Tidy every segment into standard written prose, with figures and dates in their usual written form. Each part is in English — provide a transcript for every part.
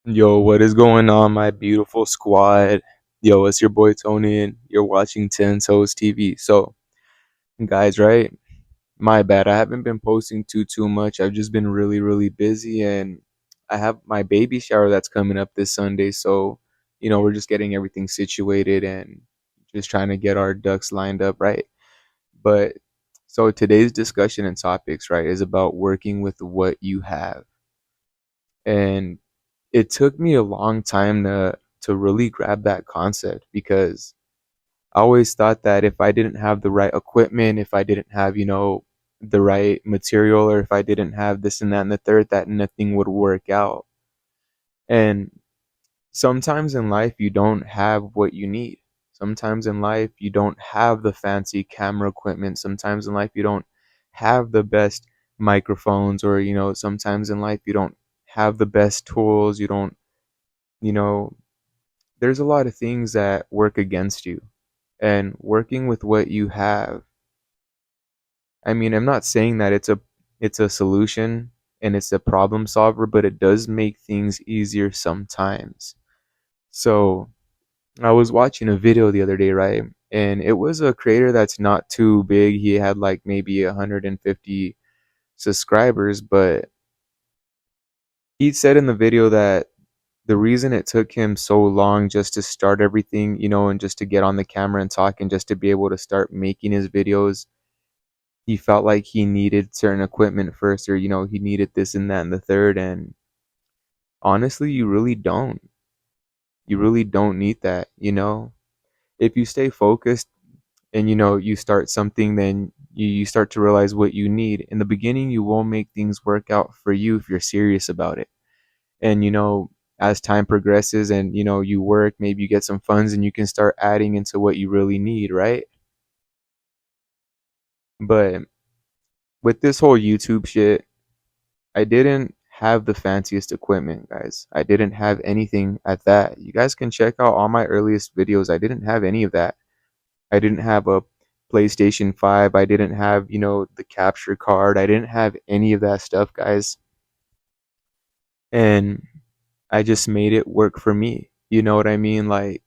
Yo, what is going on, my beautiful squad? Yo, it's your boy Tony, and you're watching TentoezTV. So, guys, right? My bad. I haven't been posting too much. I've just been really busy, and I have my baby shower that's coming up this Sunday. So, we're just getting everything situated and just trying to get our ducks lined up, right? But so today's discussion and topics, right, is about working with what you have, and it took me a long time to really grab that concept because I always thought that if I didn't have the right equipment, if I didn't have, the right material, or if I didn't have this and that and the third, that nothing would work out. And sometimes in life you don't have what you need. Sometimes in life you don't have the fancy camera equipment. Sometimes in life you don't have the best microphones, or sometimes in life you don't have the best tools. You don't, you know, there's a lot of things that work against you, and working with what you have, I mean, I'm not saying that it's a solution and it's a problem solver, but it does make things easier sometimes. So I was watching a video the other day, right, and it was a creator that's not too big. He had like maybe 150 subscribers, but he said in the video that the reason it took him so long just to start everything, and just to get on the camera and talk and just to be able to start making his videos, he felt like he needed certain equipment first, or, he needed this and that and the third. And honestly, you really don't. You really don't need that, If you stay focused and, you start something, then you start to realize what you need. In the beginning, you will make things work out for you if you're serious about it. And as time progresses and you work, maybe you get some funds and you can start adding into what you really need, right? But with this whole YouTube shit, I didn't have the fanciest equipment, guys. I didn't have anything at that. You guys can check out all my earliest videos. I didn't have any of that. I didn't have a PlayStation 5. I didn't have, the capture card. I didn't have any of that stuff, guys. And I just made it work for me. You know what I mean? Like,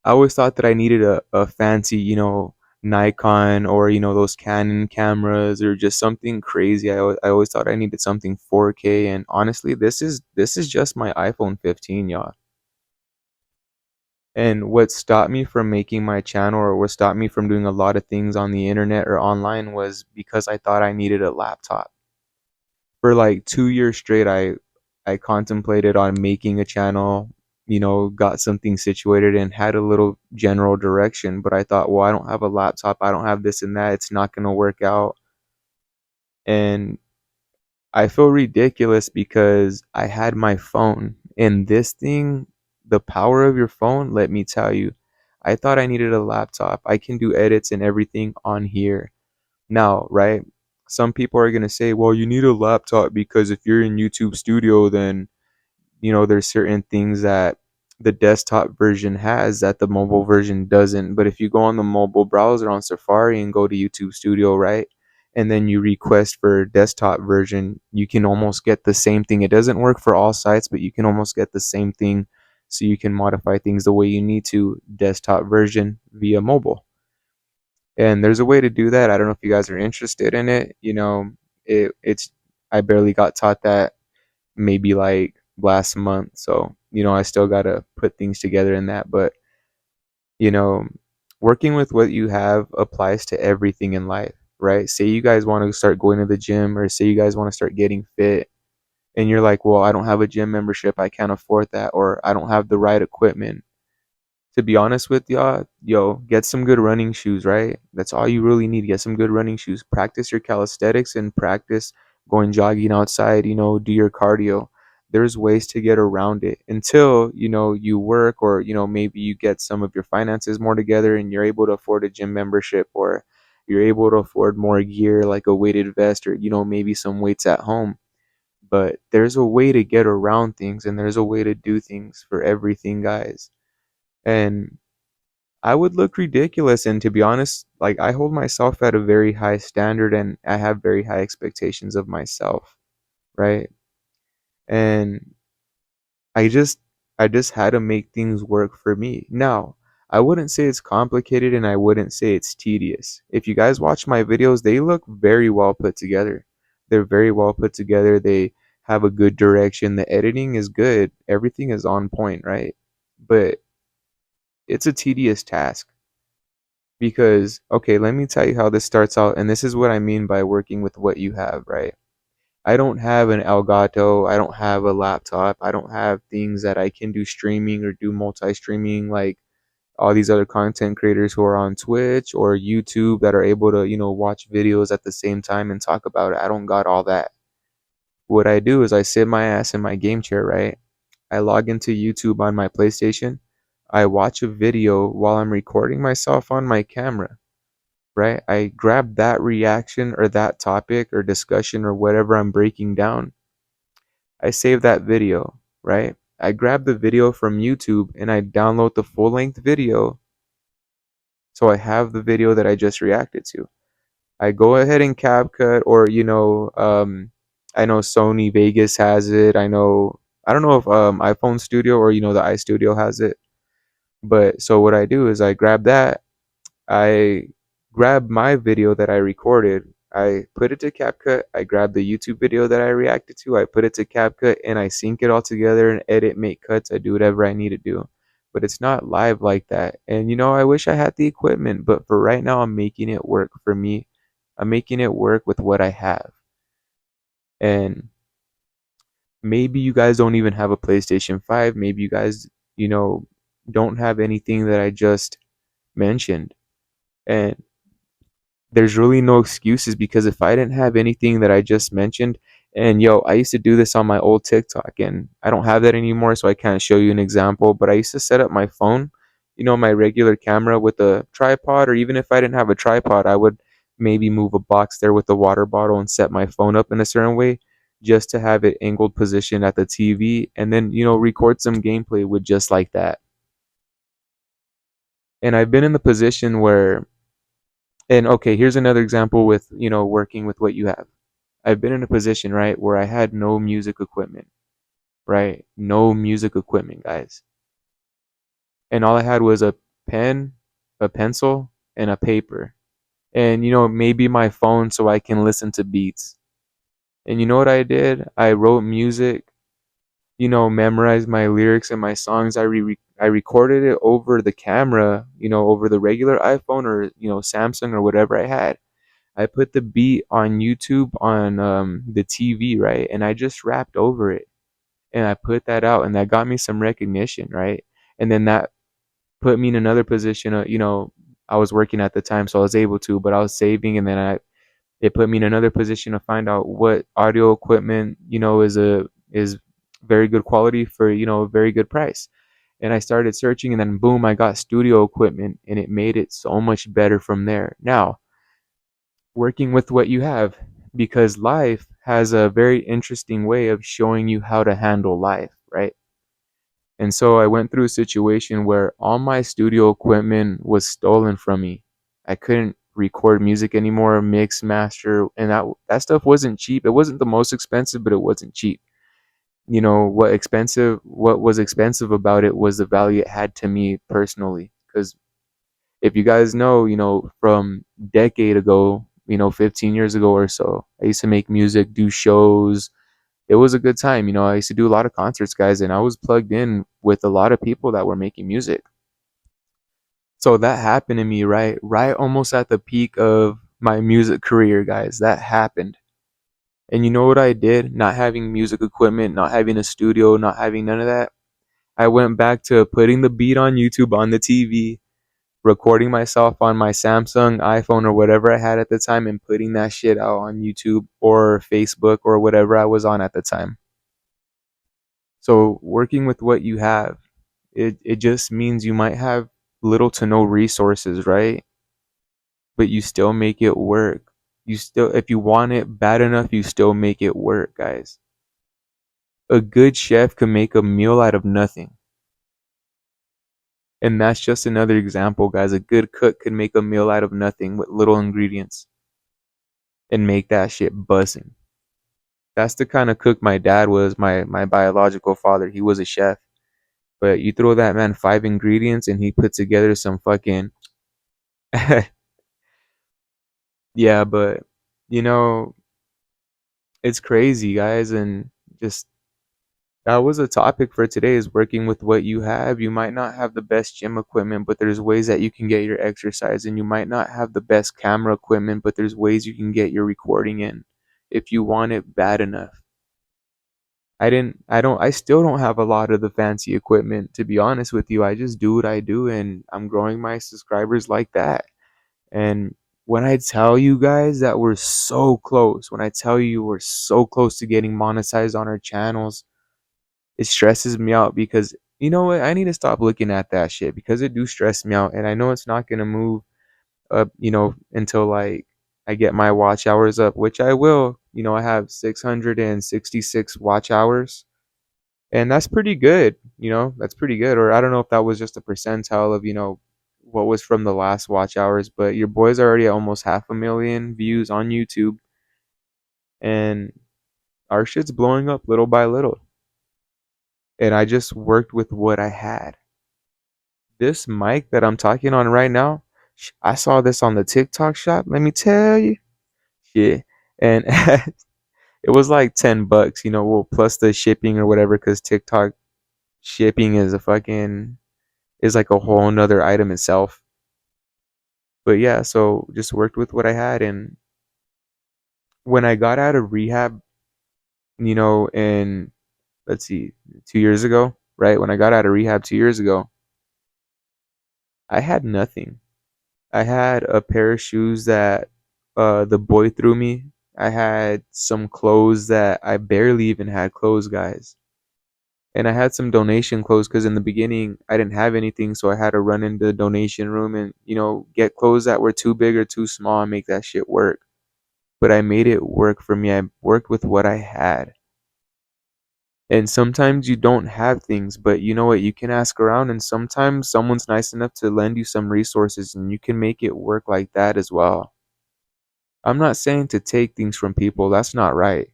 I always thought that I needed a fancy, Nikon, or, those Canon cameras, or just something crazy. I always thought I needed something 4K, and honestly, this is just my iPhone 15, y'all. And what stopped me from making my channel, or what stopped me from doing a lot of things on the internet or online, was because I thought I needed a laptop. For like 2 years straight, I contemplated on making a channel, got something situated and had a little general direction, but I thought, well, I don't have a laptop, I don't have this and that, it's not going to work out. And I feel ridiculous because I had my phone, and this thing, the power of your phone, let me tell you, I thought I needed a laptop. I can do edits and everything on here. Now, right? Some people are going to say, well, you need a laptop because if you're in YouTube Studio, then, there's certain things that the desktop version has that the mobile version doesn't. But if you go on the mobile browser on Safari and go to YouTube Studio, right? And then you request for desktop version, you can almost get the same thing. It doesn't work for all sites, but you can almost get the same thing. So you can modify things the way you need to, desktop version via mobile. And there's a way to do that. I don't know if you guys are interested in it. It's I barely got taught that maybe like last month. So, I still got to put things together in that. But, you know, working with what you have applies to everything in life, right? Say you guys want to start going to the gym, or say you guys want to start getting fit, and you're like, well, I don't have a gym membership, I can't afford that, or I don't have the right equipment. To be honest with y'all, yo, get some good running shoes, right? That's all you really need. Get some good running shoes. Practice your calisthenics and practice going jogging outside, do your cardio. There's ways to get around it until, you work, or, maybe you get some of your finances more together and you're able to afford a gym membership, or you're able to afford more gear like a weighted vest, or, maybe some weights at home. But there's a way to get around things, and there's a way to do things for everything, guys. And I would look ridiculous. And to be honest, like, I hold myself at a very high standard, and I have very high expectations of myself, right? And I just I just had to make things work for me. Now, I wouldn't say it's complicated and I wouldn't say it's tedious. If you guys watch my videos, they look very well put together. They're very well put together. They have a good direction. The editing is good. Everything is on point, right? But it's a tedious task because okay, let me tell you how this starts out, and this is what I mean by working with what you have, right? I don't have an Elgato. I don't have a laptop. I don't have things that I can do streaming or do multi-streaming like all these other content creators who are on Twitch or YouTube that are able to, watch videos at the same time and talk about it. I don't got all that. What I do is I sit my ass in my game chair, right? I log into YouTube on my PlayStation. I watch a video while I'm recording myself on my camera, right? I grab that reaction or that topic or discussion or whatever I'm breaking down. I save that video, right? I grab the video from YouTube and I download the full length video. So I have the video that I just reacted to. I go ahead and CapCut or, I know Sony Vegas has it. I don't know if iPhone Studio or, the iStudio has it. But so what I do is I grab that, I grab my video that I recorded, I put it to CapCut, I grab the YouTube video that I reacted to, I put it to CapCut, and I sync it all together and edit, make cuts, I do whatever I need to do. But it's not live like that. And I wish I had the equipment, but for right now, I'm making it work for me. I'm making it work with what I have. And maybe you guys don't even have a PlayStation 5. Maybe you guys, you know, don't have anything that I just mentioned. And there's really no excuses because if I didn't have anything that I just mentioned, and I used to do this on my old TikTok and I don't have that anymore, so I can't show you an example, but I used to set up my phone, my regular camera with a tripod, or even if I didn't have a tripod, I would maybe move a box there with the water bottle and set my phone up in a certain way just to have it angled position at the TV and then, record some gameplay with just like that. And I've been in the position where and okay, here's another example with, working with what you have. I've been in a position, right, where I had no music equipment, right? No music equipment, guys. And all I had was a pen, a pencil, and a paper. And, maybe my phone so I can listen to beats. And you know what I did? I wrote music, memorized my lyrics and my songs. I recorded it over the camera, over the regular iPhone or, Samsung or whatever I had. I put the beat on YouTube on the TV, right? And I just rapped over it. And I put that out and that got me some recognition, right? And then that put me in another position of, I was working at the time, so I was able to, but I was saving and then it put me in another position to find out what audio equipment, is very good quality for, a very good price. And I started searching and then boom, I got studio equipment and it made it so much better from there. Now, working with what you have because life has a very interesting way of showing you how to handle life, right? And so I went through a situation where all my studio equipment was stolen from me. I couldn't record music anymore, mix, master, and that stuff wasn't cheap. It wasn't the most expensive, but it wasn't cheap. What was expensive about it was the value it had to me personally because if you guys know, from decade ago, 15 years ago or so, I used to make music, do shows. It was a good time. I used to do a lot of concerts, guys, and I was plugged in with a lot of people that were making music. So that happened to me right almost at the peak of my music career, guys. That happened. And you know what I did? Not having music equipment, not having a studio, not having none of that. I went back to putting the beat on YouTube on the TV, recording myself on my Samsung, iPhone, or whatever I had at the time and putting that shit out on YouTube or Facebook or whatever I was on at the time. So working with what you have, it just means you might have little to no resources, right? But you still make it work. You still, if you want it bad enough, you still make it work, guys. A good chef can make a meal out of nothing. And that's just another example, guys. A good cook can make a meal out of nothing with little ingredients and make that shit buzzing. That's the kind of cook my dad was, my biological father. He was a chef. But you throw that man 5 ingredients and he put together some fucking yeah, but you know, it's crazy, guys, and just that was a topic for today is working with what you have. You might not have the best gym equipment, but there's ways that you can get your exercise, and you might not have the best camera equipment, but there's ways you can get your recording in if you want it bad enough. I still don't have a lot of the fancy equipment, to be honest with you. I just do what I do, and I'm growing my subscribers like that. And when I tell you guys that we're so close, when I tell you we're so close to getting monetized on our channels, it stresses me out because you know what? I need to stop looking at that shit because it do stress me out, and I know it's not gonna move up, until like I get my watch hours up, which I will. I have 666 watch hours, and that's pretty good. That's pretty good. Or I don't know if that was just a percentile of what was from the last watch hours, but your boy's already at almost 500,000 views on YouTube, and our shit's blowing up little by little. And I just worked with what I had. This mic that I'm talking on right now, I saw this on the TikTok shop. Let me tell you, shit, and it was like $10. Well, plus the shipping or whatever, because TikTok shipping is like a whole nother item itself. But yeah, so just worked with what I had, and when I got out of rehab, and let's see, 2 years ago, right? When I got out of rehab 2 years ago, I had nothing. I had a pair of shoes that the boy threw me. I had some clothes that I barely even had clothes, guys. And I had some donation clothes because in the beginning I didn't have anything, so I had to run into the donation room and get clothes that were too big or too small and make that shit work. But I made it work for me. I worked with what I had. And sometimes you don't have things, but you know what? You can ask around, and sometimes someone's nice enough to lend you some resources, and you can make it work like that as well. I'm not saying to take things from people, that's not right.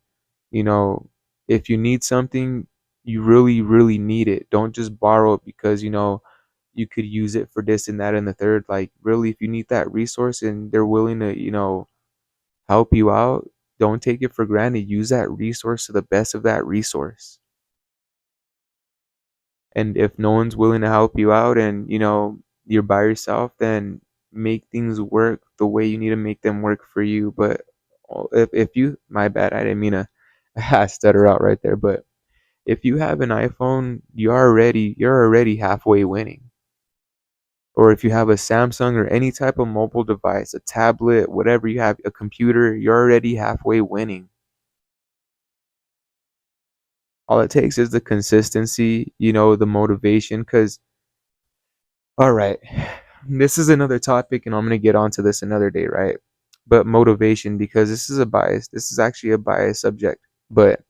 You know, if you need something, you really, really need it. Don't just borrow it because, you could use it for this and that and the third. Like, really, if you need that resource and they're willing to, help you out, don't take it for granted. Use that resource to the best of that resource. And if no one's willing to help you out and, you're by yourself, then make things work the way you need to make them work for you. But if you, my bad, I didn't mean to stutter out right there. But if you have an iPhone, you're already halfway winning. Or if you have a Samsung or any type of mobile device, a tablet, whatever you have, a computer, you're already halfway winning. All it takes is the consistency, the motivation. Because, all right, this is another topic, and I'm going to get onto this another day, right? But motivation, because this is actually a biased subject. But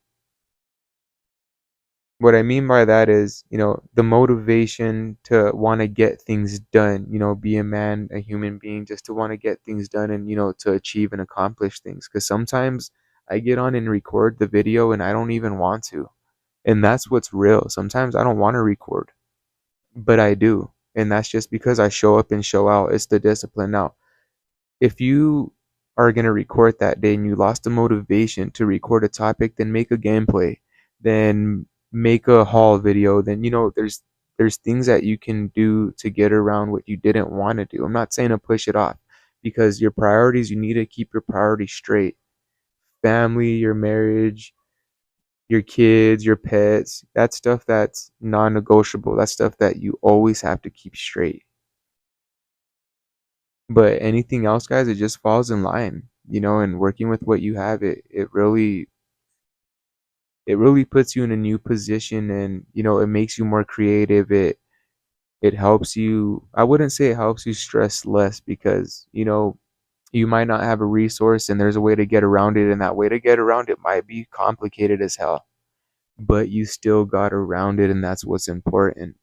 what I mean by that is, the motivation to want to get things done, be a man, a human being, just to want to get things done and, to achieve and accomplish things. Because sometimes I get on and record the video and I don't even want to. And that's what's real. Sometimes I don't want to record, but I do. And that's just because I show up and show out. It's the discipline. Now, if you are going to record that day and you lost the motivation to record a topic, then make a gameplay, then make a haul video, then there's things that you can do to get around what you didn't want to do. I'm not saying to push it off, because your priorities, you need to keep your priorities straight. Family, your marriage, your kids, your pets, that's stuff that's non-negotiable. That's stuff that you always have to keep straight. But anything else, guys, it just falls in line, and working with what you have, it really puts you in a new position, and it makes you more creative. It helps you. I wouldn't say it helps you stress less, because you might not have a resource and there's a way to get around it, and that way to get around it might be complicated as hell, but you still got around it, and that's what's important.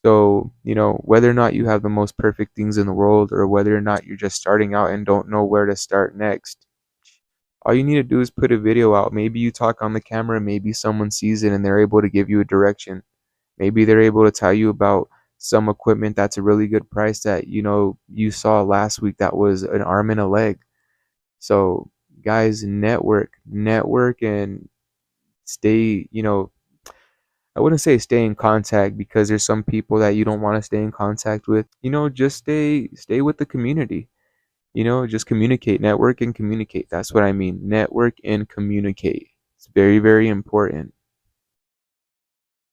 So, whether or not you have the most perfect things in the world, or whether or not you're just starting out and don't know where to start next, All you need to do is put a video out. Maybe you talk on the camera, maybe someone sees it and they're able to give you a direction. Maybe they're able to tell you about some equipment that's a really good price that you saw last week that was an arm and a leg. So guys, network and stay, I wouldn't say stay in contact because there's some people that you don't want to stay in contact with. Just stay with the community. Just communicate, network and communicate. That's what I mean. Network and communicate. It's very, very important.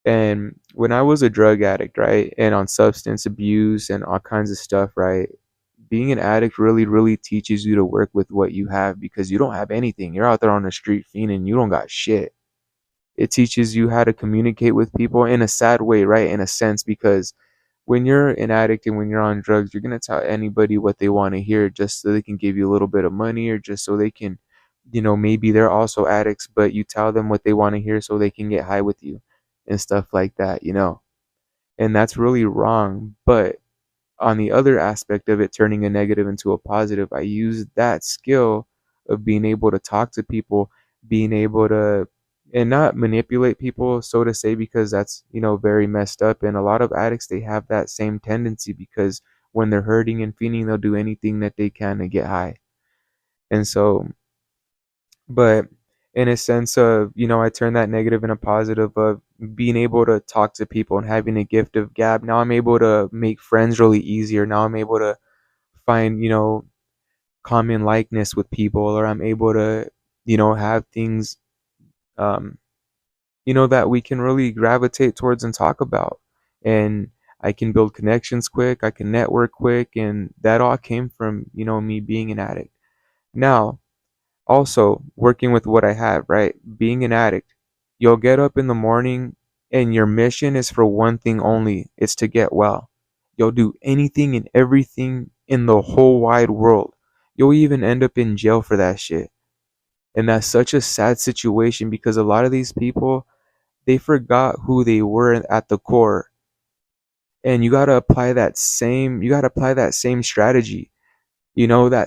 And when I was a drug addict, right, and on substance abuse and all kinds of stuff, right, being an addict really, really teaches you to work with what you have because you don't have anything. You're out there on the street fiending, you don't got shit. It teaches you how to communicate with people in a sad way, right, in a sense, because when you're an addict and when you're on drugs, you're going to tell anybody what they want to hear just so they can give you a little bit of money or just so they can, maybe they're also addicts, but you tell them what they want to hear so they can get high with you and stuff like that. And that's really wrong. But on the other aspect of it, turning a negative into a positive, I use that skill of being able to talk to people, being able to, and not manipulate people, so to say, because that's, very messed up. And a lot of addicts, they have that same tendency because when they're hurting and feeling, they'll do anything that they can to get high. And so, but in a sense of, I turn that negative in a positive of being able to talk to people and having a gift of gab. Now I'm able to make friends really easier. Now I'm able to find, common likeness with people, or I'm able to, have things, um, that we can really gravitate towards and talk about. And I can build connections quick, I can network quick, and that all came from, me being an addict. Now, also working with what I have, right? Being an addict, you'll get up in the morning and your mission is for one thing only, it's to get well. You'll do anything and everything in the whole wide world. You'll even end up in jail for that shit. And that's such a sad situation because a lot of these people, they forgot who they were at the core. And you got to apply that same strategy. That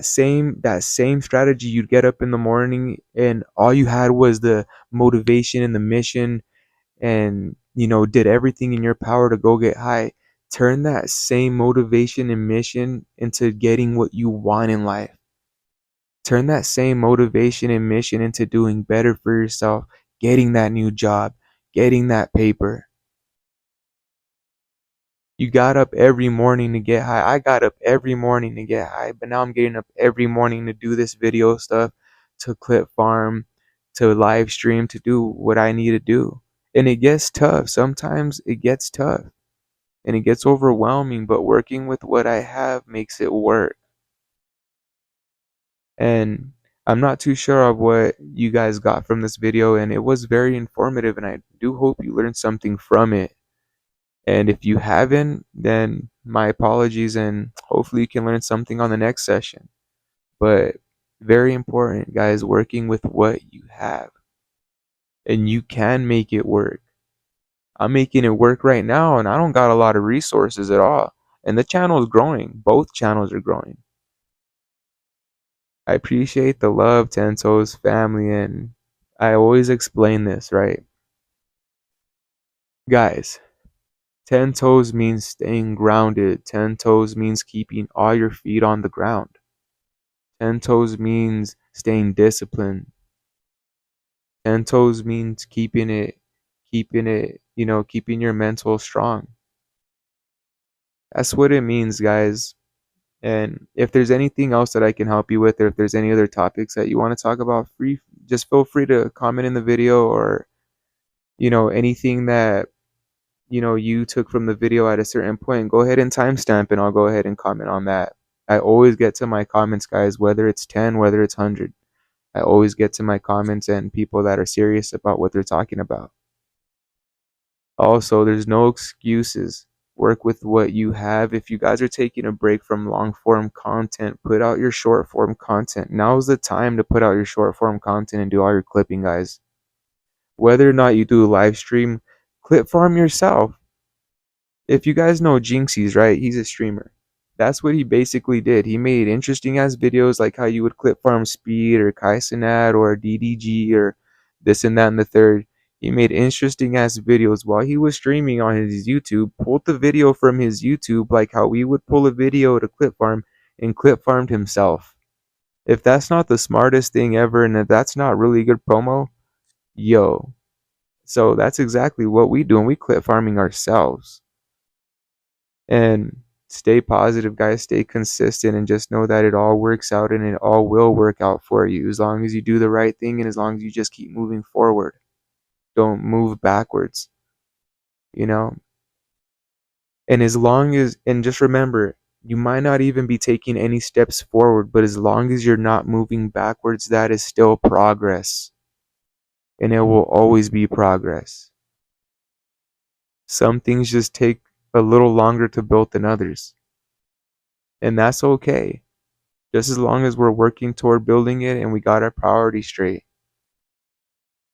same strategy. You'd get up in the morning and all you had was the motivation and the mission, and did everything in your power to go get high. Turn that same motivation and mission into getting what you want in life. Turn that same motivation and mission into doing better for yourself, getting that new job, getting that paper. You got up every morning to get high. I got up every morning to get high, but now I'm getting up every morning to do this video stuff, to clip farm, to live stream, to do what I need to do. And it gets tough. Sometimes it gets tough and it gets overwhelming, but working with what I have makes it work. And I'm not too sure of what you guys got from this video, and it was very informative, and I do hope you learned something from it. And if you haven't, then my apologies, and hopefully you can learn something on the next session. But very important, guys, working with what you have. And you can make it work. I'm making it work right now, and I don't got a lot of resources at all. And the channel is growing. Both channels are growing. I appreciate the love, Tento's family, and I always explain this, right? Guys, 10 toes means staying grounded. 10 toes means keeping all your feet on the ground. 10 toes means staying disciplined. 10 toes means keeping your mental strong. That's what it means, guys. And if there's anything else that I can help you with, or if there's any other topics that you want to talk about, just feel free to comment in the video, or anything that you took from the video at a certain point, go ahead and timestamp and I'll go ahead and comment on that. I always get to my comments, guys, whether it's 10, whether it's 100. I always get to my comments and people that are serious about what they're talking about. Also, there's no excuses. Work with what you have. If you guys are taking a break from long form content, put out your short form content. Now's the time to put out your short form content and do all your clipping, guys. Whether or not you do a live stream, clip farm yourself. If you guys know Jinxies, right? He's a streamer. That's what he basically did. He made interesting ass videos like how you would clip farm speed or Kaizenat or DDG or this and that and the third. He made interesting ass videos while he was streaming on his YouTube, pulled the video from his YouTube like how we would pull a video to clip farm and clip farmed himself. If that's not the smartest thing ever and if that's not really good promo, yo. So that's exactly what we do and we clip farming ourselves. And stay positive, guys. Stay consistent and just know that it all works out and it all will work out for you as long as you do the right thing and as long as you just keep moving forward. Don't move backwards, you know? And as long as, and just remember, you might not even be taking any steps forward, but as long as you're not moving backwards, that is still progress. And it will always be progress. Some things just take a little longer to build than others. And that's okay. Just as long as we're working toward building it and we got our priorities straight.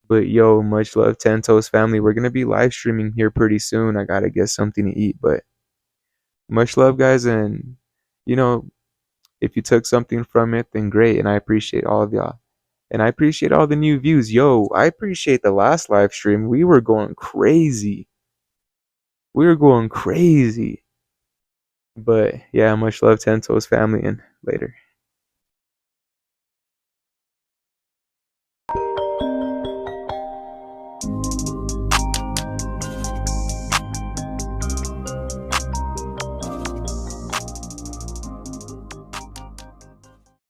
But yo, much love, Tento's family. We're gonna be live streaming here pretty soon. I gotta get something to eat, but much love, guys. And you know, if you took something from it, then great. And I appreciate all of y'all. And I appreciate all the new views. Yo, I appreciate the last live stream. We were going crazy. We were going crazy. But yeah, much love, Tento's family, and later.